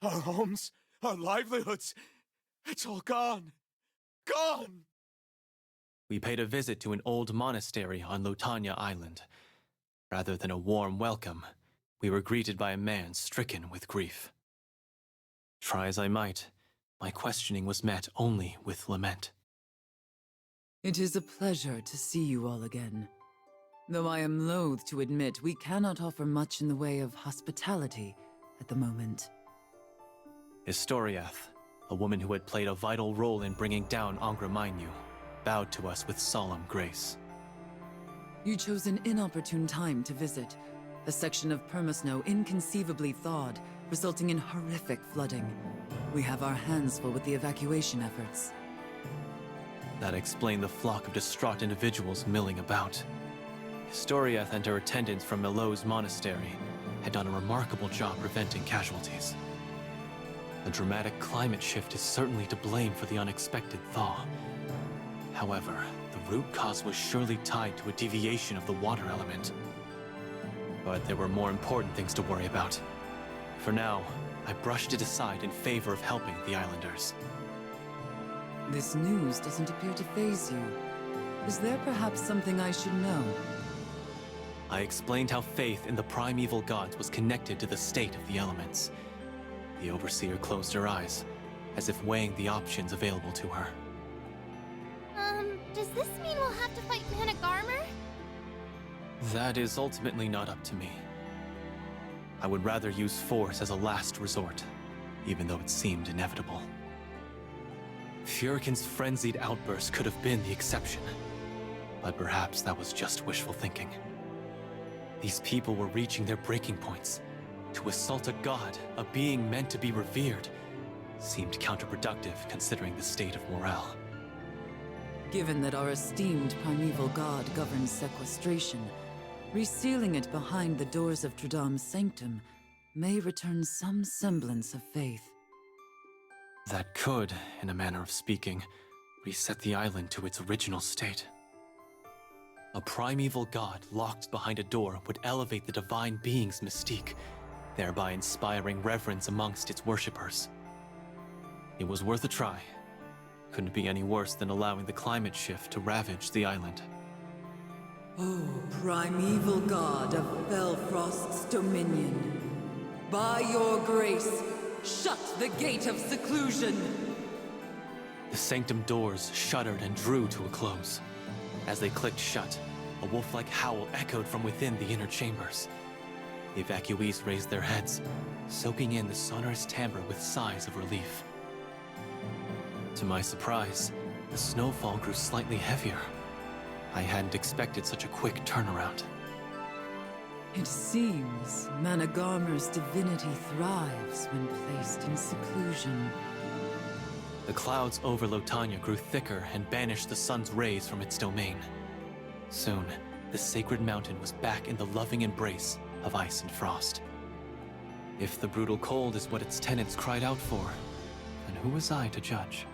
Our homes, our livelihoods, it's all gone. Gone! We paid a visit to an old monastery on Lotanya Island. Rather than a warm welcome, we were greeted by a man stricken with grief. Try as I might, my questioning was met only with lament. It is a pleasure to see you all again. Though I am loath to admit we cannot offer much in the way of hospitality at the moment. Historiath, a woman who had played a vital role in bringing down Angra Mainyu, bowed to us with solemn grace. You chose an inopportune time to visit. A section of permasnow inconceivably thawed, resulting in horrific flooding. We have our hands full with the evacuation efforts. That explained the flock of distraught individuals milling about. Historiath and her attendants from Milo's monastery had done a remarkable job preventing casualties. The dramatic climate shift is certainly to blame for the unexpected thaw. However, the root cause was surely tied to a deviation of the water element. But there were more important things to worry about. For now, I brushed it aside in favor of helping the islanders. This news doesn't appear to faze you. Is there perhaps something I should know? I explained how faith in the primeval gods was connected to the state of the elements. The overseer closed her eyes, as if weighing the options available to her. Does this mean we'll have to fight Managarmer? That is ultimately not up to me. I would rather use force as a last resort, even though it seemed inevitable. Furiken's frenzied outburst could have been the exception, but perhaps that was just wishful thinking. These people were reaching their breaking points. To assault a god, a being meant to be revered, seemed counterproductive considering the state of morale. Given that our esteemed primeval god governs sequestration, resealing it behind the doors of Tradam's sanctum may return some semblance of faith. That could, in a manner of speaking, reset the island to its original state. A primeval god locked behind a door would elevate the divine being's mystique, thereby inspiring reverence amongst its worshippers. It was worth a try. Couldn't be any worse than allowing the climate shift to ravage the island. O primeval god of Felfrost's dominion, by your grace, shut the gate of seclusion! The sanctum doors shuddered and drew to a close. As they clicked shut, a wolf-like howl echoed from within the inner chambers. The evacuees raised their heads, soaking in the sonorous timbre with sighs of relief. To my surprise, the snowfall grew slightly heavier. I hadn't expected such a quick turnaround. It seems Managarmer's divinity thrives when placed in seclusion. The clouds over Lotanya grew thicker and banished the sun's rays from its domain. Soon, the sacred mountain was back in the loving embrace of ice and frost. If the brutal cold is what its tenants cried out for, then who was I to judge?